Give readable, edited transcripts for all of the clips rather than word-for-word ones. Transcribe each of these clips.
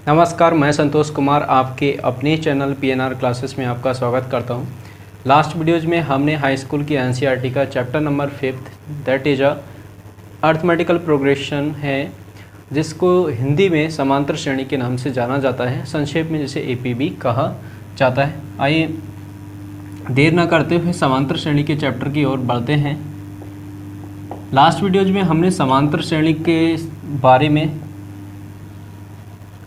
नमस्कार, मैं संतोष कुमार आपके अपने चैनल पीएनआर क्लासेस में आपका स्वागत करता हूं। लास्ट वीडियोज़ में हमने हाई स्कूल की एनसीईआरटी का chapter number 5 that is arithmetical progression है, जिसको हिंदी में समांतर श्रेणी के नाम से जाना जाता है, संक्षेप में जिसे एपी भी कहा जाता है। आइए देर न करते हुए समांतर श्रेणी के चैप्टर की ओर बढ़ते हैं। लास्ट वीडियोज़ में हमने समांतर श्रेणी के बारे में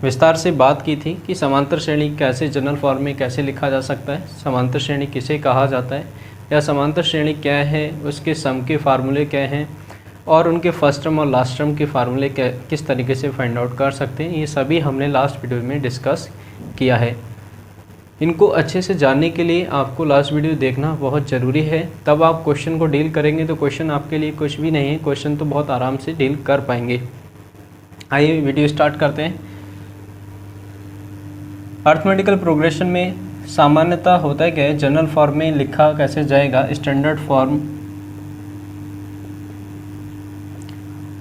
विस्तार से बात की थी कि समांतर श्रेणी कैसे जनरल फॉर्म में कैसे लिखा जा सकता है, समांतर श्रेणी किसे कहा जाता है, या समांतर श्रेणी क्या है, उसके सम के फार्मूले क्या हैं और उनके फर्स्ट टर्म और लास्ट टर्म के फार्मूले किस तरीके से फाइंड आउट कर सकते हैं। ये सभी हमने लास्ट वीडियो में डिस्कस किया है। इनको अच्छे से जानने के लिए आपको लास्ट वीडियो देखना बहुत ज़रूरी है, तब आप क्वेश्चन को डील करेंगे तो क्वेश्चन आपके लिए कुछ भी नहीं है, क्वेश्चन तो बहुत आराम से डील कर पाएंगे। आइए वीडियो स्टार्ट करते हैं। अर्थमेटिकल प्रोग्रेशन में सामान्यतः होता है क्या, जनरल फॉर्म में लिखा कैसे जाएगा, standard form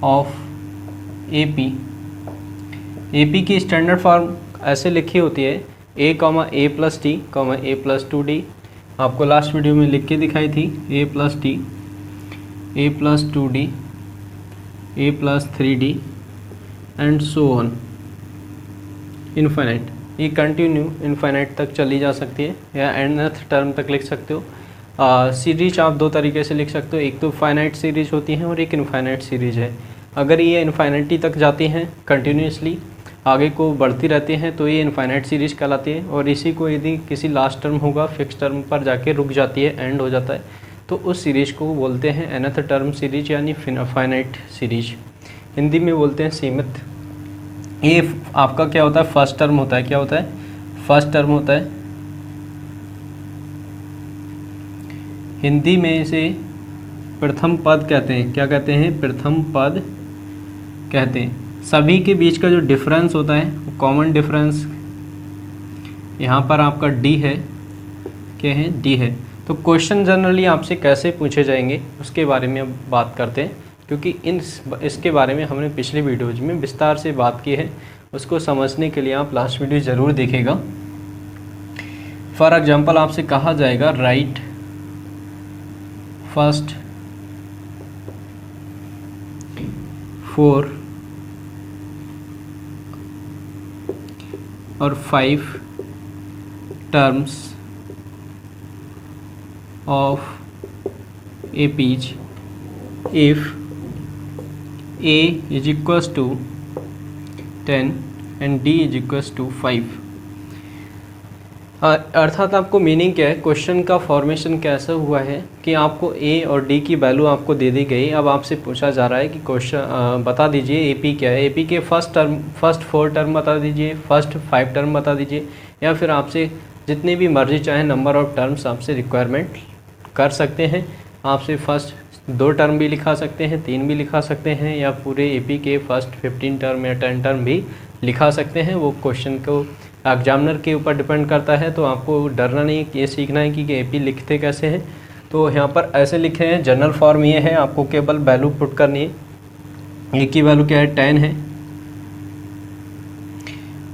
of AP. AP की स्टैंडर्ड फॉर्म ऐसे लिखी होती है a, a plus T, a plus 2d। आपको लास्ट वीडियो में लिख के दिखाई थी a plus T, a plus 2d, a plus 3d and so on infinite. ये कंटिन्यू इनफाइनाइट तक चली जा सकती है या nth टर्म तक लिख सकते हो। सीरीज आप दो तरीके से लिख सकते हो, एक तो फाइनाइट सीरीज होती है और एक इनफाइनाइट सीरीज है। अगर ये इनफाइनाइटी तक जाती हैं, कंटिन्यूसली आगे को बढ़ती रहती हैं, तो ये इनफाइनाइट सीरीज कहलाती है। और इसी को यदि किसी लास्ट टर्म होगा, फिक्स टर्म पर जाके रुक जाती है, एंड हो जाता है, तो उस सीरीज को बोलते हैं nth टर्म सीरीज यानी फाइनाइट सीरीज। हिंदी में बोलते हैं सीमित। ये आपका क्या होता है, फर्स्ट टर्म होता है। क्या होता है, फर्स्ट टर्म होता है। हिंदी में इसे प्रथम पद कहते हैं। क्या कहते हैं, प्रथम पद कहते हैं। सभी के बीच का जो डिफरेंस होता है वो कॉमन डिफरेंस, यहाँ पर आपका डी है, क्या है, डी है। तो क्वेश्चन जनरली आपसे कैसे पूछे जाएंगे उसके बारे में अब बात करते हैं, क्योंकि इसके बारे में हमने पिछले वीडियोज में विस्तार से बात की है। उसको समझने के लिए आप लास्ट वीडियो ज़रूर देखेगा। फॉर एग्जांपल आपसे कहा जाएगा राइट फर्स्ट 4 और 5 terms of APs if a is equals to 10 and d is equals to 5। अर्थात आपको मीनिंग क्या है, क्वेश्चन का फॉर्मेशन कैसा हुआ है कि आपको a और d की वैल्यू आपको दे दी गई। अब आपसे पूछा जा रहा है कि क्वेश्चन बता दीजिए AP क्या है, AP के फर्स्ट 4 टर्म बता दीजिए, फर्स्ट 5 टर्म बता दीजिए, या फिर आपसे जितने भी मर्जी चाहे नंबर ऑफ टर्म्स आपसे रिक्वायरमेंट कर सकते हैं। आपसे फर्स्ट 2 टर्म भी लिखा सकते हैं, 3 भी लिखा सकते हैं, या पूरे एपी के फर्स्ट 15 टर्म या 10 टर्म भी लिखा सकते हैं। वो क्वेश्चन को एग्जामिनर के ऊपर डिपेंड करता है, तो आपको डरना नहीं, ये सीखना है कि एपी लिखते कैसे हैं। तो यहाँ पर ऐसे लिखे हैं, जनरल फॉर्म ये है, आपको केवल वैल्यू पुट करनी है। ए की वैल्यू क्या है, 10 है,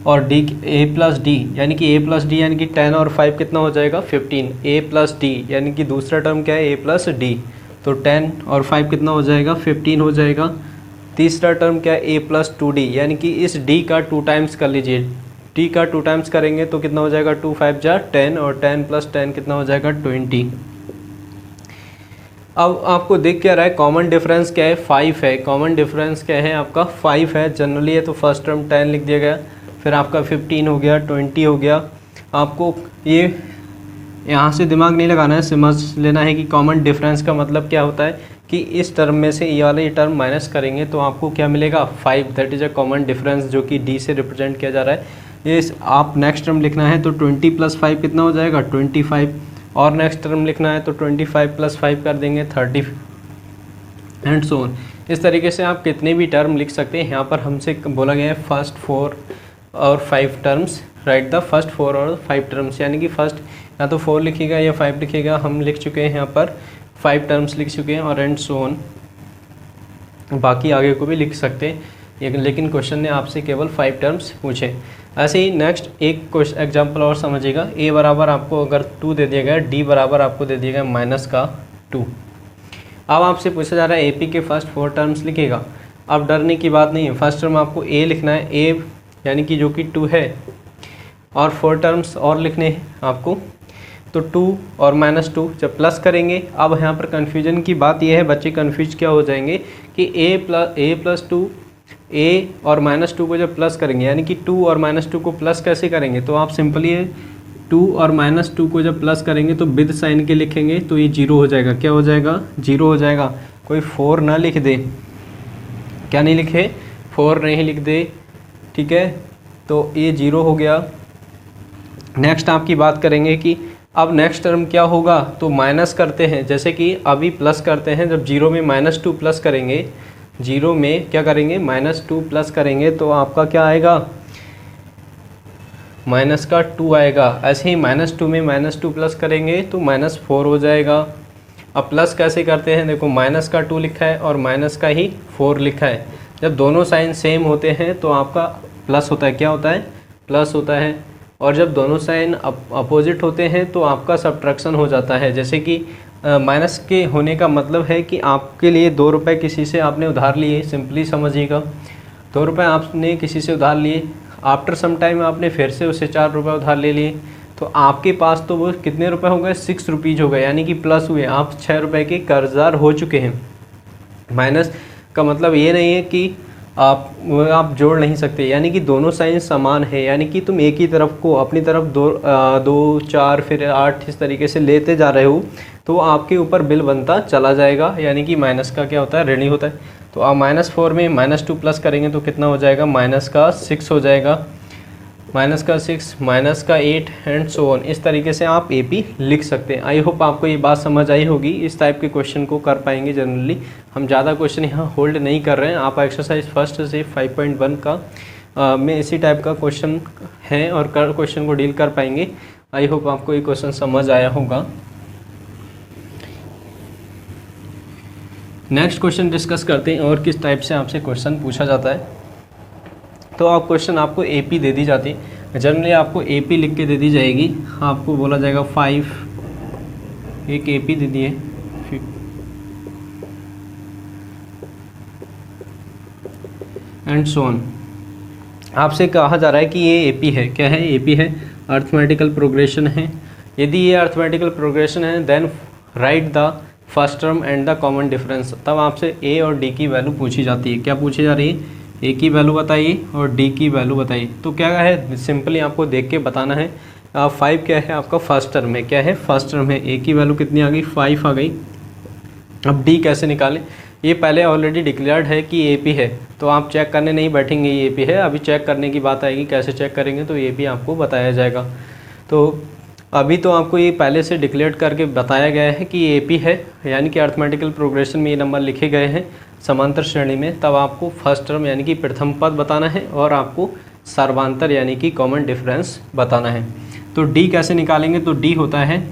और डी ए प्लस डी यानी कि ए प्लस डी यानी कि 10 और 5 कितना हो जाएगा, 15। ए प्लस डी यानी कि दूसरा टर्म क्या है, ए प्लस डी, तो 10 और 5 कितना हो जाएगा, 15 हो जाएगा। तीसरा टर्म क्या है, ए प्लस 2d यानी कि इस d का 2 टाइम्स कर लीजिए। d का 2 टाइम्स करेंगे तो कितना हो जाएगा, 2 5 जा 10, और 10 प्लस 10 कितना हो जाएगा, 20। अब आपको दिख क्या रहा है, कॉमन डिफरेंस क्या है, 5 है। कॉमन डिफरेंस क्या है आपका, 5 है जनरली है, तो फर्स्ट टर्म 10 लिख दिया गया, फिर आपका 15 हो गया, 20 हो गया। आपको ये यहाँ से दिमाग नहीं लगाना है, समझ लेना है कि कॉमन डिफरेंस का मतलब क्या होता है कि इस टर्म में से ये वाले टर्म माइनस करेंगे तो आपको क्या मिलेगा, 5। That is a common difference जो कि डी से रिप्रेजेंट किया जा रहा है। ये आप नेक्स्ट टर्म लिखना है तो 20 प्लस 5 कितना हो जाएगा, 25, और नेक्स्ट टर्म लिखना है तो 25 प्लस 5 कर देंगे 30 एंड सो ऑन। इस तरीके से आप कितने भी टर्म लिख सकते हैं। यहाँ पर हमसे बोला गया है फर्स्ट 4 और 5 टर्म्स, राइट द फर्स्ट 4 और 5 टर्म्स, यानी कि फर्स्ट या तो 4 लिखिएगा या 5 लिखिएगा। हम लिख चुके हैं यहाँ पर 5 टर्म्स लिख चुके हैं, और एंड सो ऑन बाकी आगे को भी लिख सकते हैं, लेकिन क्वेश्चन ने आपसे केवल 5 टर्म्स पूछे। ऐसे ही नेक्स्ट एक क्वेश्चन एग्जाम्पल और समझिएगा। ए बराबर आपको अगर 2 दे दिया गया, डी बराबर आपको दे दिया गया -2। अब आपसे पूछा जा रहा है एपी के फर्स्ट 4 टर्म्स लिखिएगा। अब डरने की बात नहीं है, फर्स्ट टर्म आपको ए लिखना है, ए यानी कि जो कि 2 है, और 4 टर्म्स और लिखने हैं आपको। तो 2 और -2 जब प्लस करेंगे, अब यहाँ पर कन्फ्यूजन की बात यह है, बच्चे कन्फ्यूज क्या हो जाएंगे कि a + 2 a और -2 को जब प्लस करेंगे, यानी कि 2 और -2 को प्लस कैसे करेंगे, तो आप सिंपली 2 और -2 को जब प्लस करेंगे तो विद साइन के लिखेंगे तो ये 0 हो जाएगा। क्या हो जाएगा? 0 हो जाएगा। कोई 4 ना लिख दे, क्या नहीं लिखे? 4 नहीं लिख दे, ठीक है। तो ये 0 हो गया। नेक्स्ट आपकी बात करेंगे कि अब नेक्स्ट टर्म क्या होगा, तो माइनस करते हैं, जैसे कि अभी प्लस करते हैं, जब 0 में -2 प्लस करेंगे, 0 में क्या करेंगे -2 प्लस करेंगे तो आपका क्या आएगा, -2 आएगा। ऐसे ही -2 में -2 प्लस करेंगे तो -4 हो जाएगा। अब प्लस कैसे करते हैं, देखो -2 लिखा है और -4 लिखा है। जब दोनों साइन सेम होते हैं तो आपका प्लस होता है, क्या होता है? प्लस होता है। और जब दोनों साइन अपोजिट होते हैं तो आपका सब्ट्रैक्शन हो जाता है। जैसे कि माइनस के होने का मतलब है कि आपके लिए 2 रुपये किसी से आपने उधार लिए, सिंपली समझिएगा। 2 रुपये आपने किसी से उधार लिए, आफ्टर सम टाइम आपने फिर से उससे 4 रुपये उधार ले लिए, तो आपके पास तो वो कितने रुपए हो गए? 6 रुपीज़ हो गए, यानी कि प्लस हुए, आप 6 रुपये के कर्जदार हो चुके हैं। माइनस का मतलब ये नहीं है कि आप जोड़ नहीं सकते, यानी कि दोनों साइन समान है, यानी कि तुम एक ही तरफ को अपनी तरफ 2 4 फिर 8 इस तरीके से लेते जा रहे हो तो आपके ऊपर बिल बनता चला जाएगा, यानी कि माइनस का क्या होता है? ऋणी होता है। तो आप -4 में -2 प्लस करेंगे तो कितना हो जाएगा? -6 हो जाएगा, -6 -8 एंड सो ऑन। इस तरीके से आप एपी लिख सकते हैं। आई होप आपको ये बात समझ आई होगी। इस टाइप के क्वेश्चन को कर पाएंगे जनरली। हम ज़्यादा क्वेश्चन यहाँ होल्ड नहीं कर रहे हैं। आप एक्सरसाइज फर्स्ट से 5.1 का में इसी टाइप का क्वेश्चन है और क्वेश्चन को डील कर पाएंगे। आई होप आपको ये क्वेश्चन समझ आया होगा। नेक्स्ट क्वेश्चन डिस्कस करते हैं और किस टाइप से आपसे क्वेश्चन पूछा जाता है। तो आप क्वेश्चन आपको एपी दे दी जाती है, जनरली आपको एपी लिख के दे दी जाएगी। आपको बोला जाएगा 5 एक एपी दे दिए, एंड सो ऑन। आपसे कहा जा रहा है कि ये एपी है। क्या है? एपी है, अर्थमेटिकल प्रोग्रेशन है। यदि ये अर्थमेटिकल प्रोग्रेशन है then write the first term and the common difference. तब आपसे ए और डी की वैल्यू पूछी जाती है। क्या पूछी जा रही है? ए की वैल्यू बताइए और डी की वैल्यू बताइए। तो क्या है, सिंपली आपको देख के बताना है। 5 क्या है आपका? फर्स्ट टर्म है। क्या है? फर्स्ट टर्म है। ए की वैल्यू कितनी आ गई? 5 आ गई। अब डी कैसे निकालें? ये पहले ऑलरेडी डिक्लेयर्ड है कि ए पी है, तो आप चेक करने नहीं बैठेंगे ये ए पी है। अभी चेक करने की बात आएगी, कैसे चेक करेंगे, तो ये भी आपको बताया जाएगा। तो अभी तो आपको ये पहले से डिक्लेयर करके बताया गया है कि ए पी है, यानी कि अर्थमेटिकल प्रोग्रेशन में ये नंबर लिखे गए हैं समांतर श्रेणी में। तब आपको फर्स्ट टर्म यानी कि प्रथम पद बताना है और आपको सर्वांतर यानी कि कॉमन डिफरेंस बताना है। तो डी कैसे निकालेंगे? तो डी होता है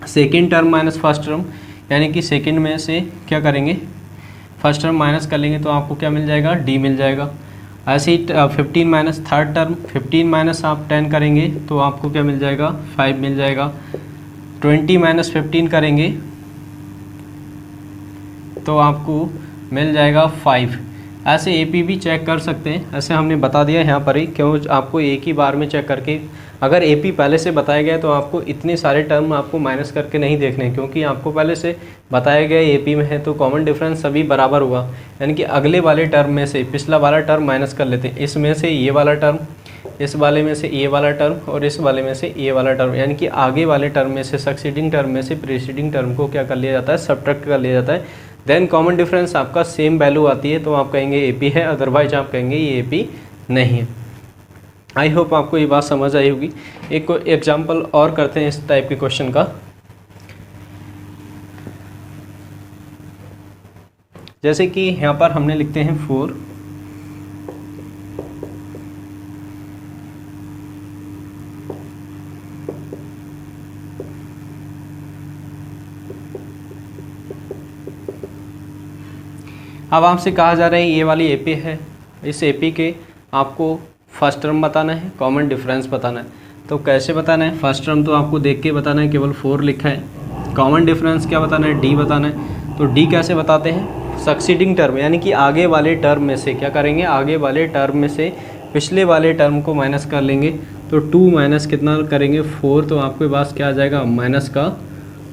second term minus first term, यानी कि सेकेंड में से क्या करेंगे? फर्स्ट टर्म माइनस कर लेंगे तो आपको क्या मिल जाएगा? डी मिल जाएगा। ऐसे ही 15 माइनस थर्ड टर्म, 15 माइनस आप 10 करेंगे तो आपको क्या मिल जाएगा? 5 मिल जाएगा। 20 माइनस 15 करेंगे तो आपको मिल जाएगा 5। ऐसे एपी भी चेक कर सकते हैं, ऐसे हमने बता दिया यहाँ पर ही, क्यों आपको एक ही बार में चेक करके, अगर एपी पहले से बताया गया तो आपको इतने सारे टर्म आपको माइनस करके नहीं देखने, क्योंकि आपको पहले से बताया गया एपी में है तो कॉमन डिफरेंस सभी बराबर हुआ, यानी कि अगले वाले टर्म में से पिछला वाला टर्म माइनस कर लेते हैं। इसमें से ये वाला टर्म, इस वाले में से ये वाला टर्म और इस वाले में से ये वाला टर्म, यानी कि आगे वाले टर्म में से सक्सीडिंग टर्म में से प्रीसीडिंग टर्म को क्या कर लिया जाता है? सब्ट्रैक्ट कर लिया जाता है। देन कॉमन डिफरेंस आपका सेम वैल्यू आती है तो आप कहेंगे एपी है, अदरवाइज आप कहेंगे ये एपी नहीं है। आई होप आपको ये बात समझ आई होगी। एक एग्जांपल और करते हैं इस टाइप के क्वेश्चन का। जैसे कि यहाँ पर हमने लिखते हैं 4 अब आपसे कहा जा रहा है ये वाली एपी है, इस एपी के आपको फर्स्ट टर्म बताना है, कॉमन डिफरेंस बताना है। तो कैसे बताना है? फर्स्ट टर्म तो आपको देख के बताना है, केवल 4 लिखा है। कॉमन डिफरेंस क्या बताना है? डी बताना है। तो डी कैसे बताते हैं? सक्सीडिंग टर्म, यानी कि आगे वाले टर्म में से क्या करेंगे? आगे वाले टर्म में से पिछले वाले टर्म को माइनस कर लेंगे। तो 2 माइनस कितना करेंगे? 4। तो आपके पास क्या आ जाएगा? माइनस का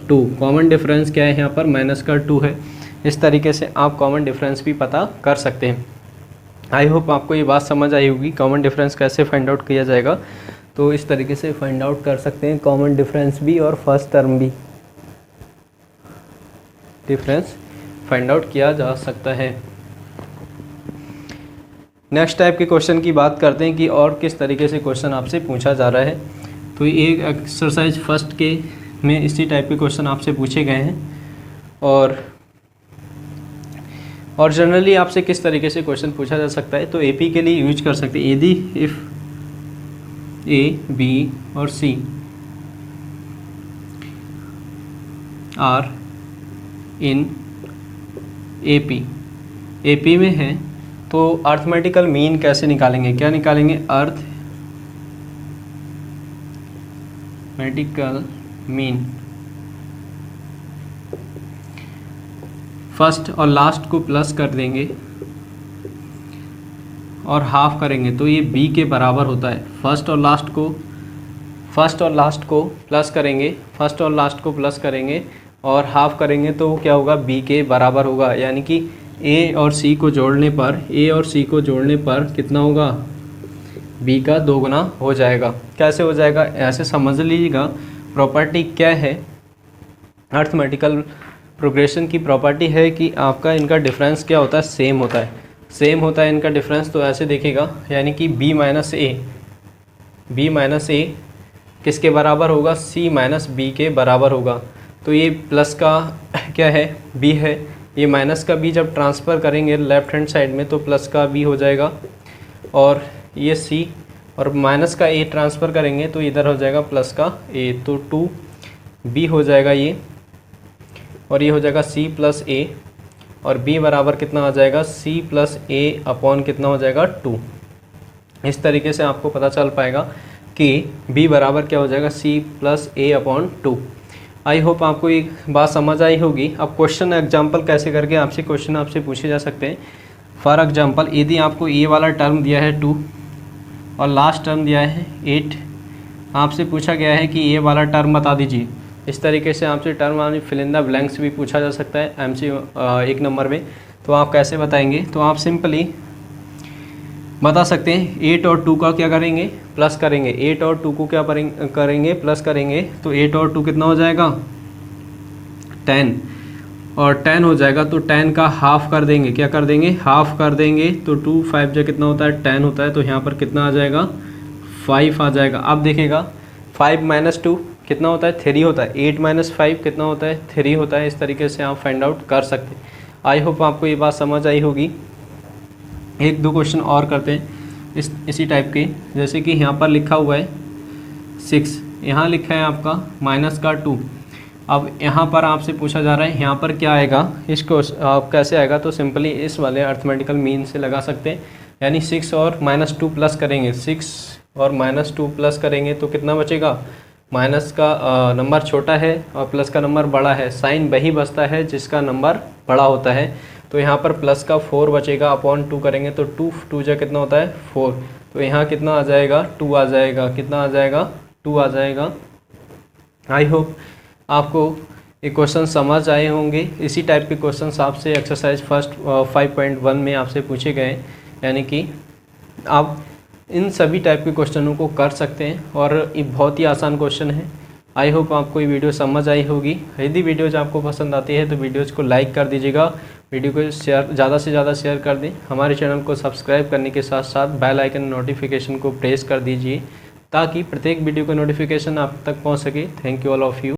2। कॉमन डिफरेंस क्या है यहाँ पर? माइनस का 2 है। इस तरीके से आप कॉमन डिफरेंस भी पता कर सकते हैं। आई होप आपको ये बात समझ आई होगी कॉमन डिफरेंस कैसे फाइंड आउट किया जाएगा। तो इस तरीके से फाइंड आउट कर सकते हैं कॉमन डिफरेंस भी और फर्स्ट टर्म भी डिफरेंस फाइंड आउट किया जा सकता है। नेक्स्ट टाइप के क्वेश्चन की बात करते हैं कि और किस तरीके से क्वेश्चन आपसे पूछा जा रहा है। तो ये एक्सरसाइज फर्स्ट के में इसी टाइप के क्वेश्चन आपसे पूछे गए हैं और जनरली आपसे किस तरीके से क्वेश्चन पूछा जा सकता है। तो एपी के लिए यूज कर सकते हैं, यदि इफ़ ए, बी और सी आर इन एपी में है तो अर्थमेटिकल मीन कैसे निकालेंगे? क्या निकालेंगे? Arithmetical mean. फर्स्ट और लास्ट को प्लस कर देंगे और हाफ करेंगे तो ये बी के बराबर होता है। फर्स्ट और लास्ट को प्लस करेंगे और हाफ करेंगे तो क्या होगा? बी के बराबर होगा। यानी कि ए और सी को जोड़ने पर कितना होगा? बी का 2 गुना हो जाएगा। कैसे हो जाएगा? ऐसे समझ लीजिएगा। प्रॉपर्टी क्या है? अर्थमेटिकल प्रोग्रेशन की प्रॉपर्टी है कि आपका इनका डिफरेंस क्या होता है? सेम होता है इनका डिफरेंस। तो ऐसे देखिएगा, यानी कि बी माइनस ए किसके बराबर होगा? सी माइनस बी के बराबर होगा। तो ये प्लस का क्या है? बी है। ये माइनस का बी जब ट्रांसफ़र करेंगे लेफ़्ट हैंड साइड में तो प्लस का बी हो जाएगा, और ये सी और माइनस का ए ट्रांसफ़र करेंगे तो इधर हो जाएगा प्लस का ए। तो 2 बी हो जाएगा ये, और ये हो जाएगा सी प्लस ए, और b बराबर कितना आ जाएगा? c प्लस ए अपॉन कितना हो जाएगा? 2। इस तरीके से आपको पता चल पाएगा कि b बराबर क्या हो जाएगा? c plus A upon 2। I hope आपको ये बात समझ आई होगी। अब क्वेश्चन एग्जांपल कैसे करके क्वेश्चन आपसे पूछे जा सकते हैं। फॉर एग्जांपल, यदि आपको ये वाला टर्म दिया है 2 और लास्ट टर्म दिया है 8, आपसे पूछा गया है कि ये वाला टर्म बता दीजिए। इस तरीके से आपसे टर्म वाली फिल इन द ब्लैंक्स भी पूछा जा सकता है MC 1 में। तो आप कैसे बताएंगे? तो आप सिंपली बता सकते हैं 8 और 2 का क्या करेंगे? प्लस करेंगे। 8 और 2 को क्या करेंगे? प्लस करेंगे। तो 8 और 2 कितना हो जाएगा? 10, और 10 हो जाएगा तो 10 का हाफ कर देंगे। क्या कर देंगे? हाफ कर देंगे। तो 2 5 जो कितना होता है? 10 होता है। तो यहाँ पर कितना आ जाएगा? 5 आ जाएगा। अब देखिएगा 5 माइनस 2 कितना होता है? 3 होता है। 8 माइनस 5 कितना होता है? 3 होता है। इस तरीके से आप फाइंड आउट कर सकते हैं। आई होप आपको ये बात समझ आई होगी। 1-2 क्वेश्चन और करते हैं इसी टाइप के। जैसे कि यहाँ पर लिखा हुआ है 6, यहाँ लिखा है आपका माइनस का 2। अब यहाँ पर आपसे पूछा जा रहा है यहाँ पर क्या आएगा? इसको आप कैसे आएगा? तो सिंपली इस वाले अर्थमेटिकल मीन से लगा सकते हैं। यानी 6 और माइनस 2 प्लस करेंगे, 6 और माइनस 2 प्लस करेंगे तो कितना बचेगा? माइनस का नंबर छोटा है और प्लस का नंबर बड़ा है। साइन वही बचता है जिसका नंबर बड़ा होता है। तो यहाँ पर प्लस का 4 बचेगा, अपॉन 2 करेंगे तो 2 जा कितना होता है? 4। तो यहाँ कितना आ जाएगा? 2 आ जाएगा। कितना आ जाएगा? 2 आ जाएगा। आई होप आपको ये क्वेश्चन समझ आए होंगे। इसी टाइप के क्वेश्चन आपसे एक्सरसाइज फर्स्ट 5.1 में आपसे पूछे गए। यानी कि आप इन सभी टाइप के क्वेश्चनों को कर सकते हैं और ये बहुत ही आसान क्वेश्चन है। आई होप आपको ये वीडियो समझ आई होगी। यदि वीडियोज़ आपको पसंद आती है तो वीडियोज़ को लाइक कर दीजिएगा, वीडियो को ज़्यादा से ज़्यादा शेयर कर दें। हमारे चैनल को सब्सक्राइब करने के साथ साथ बेल आइकन नोटिफिकेशन को प्रेस कर दीजिए ताकि प्रत्येक वीडियो का नोटिफिकेशन आप तक पहुंच सके। Thank you all of you.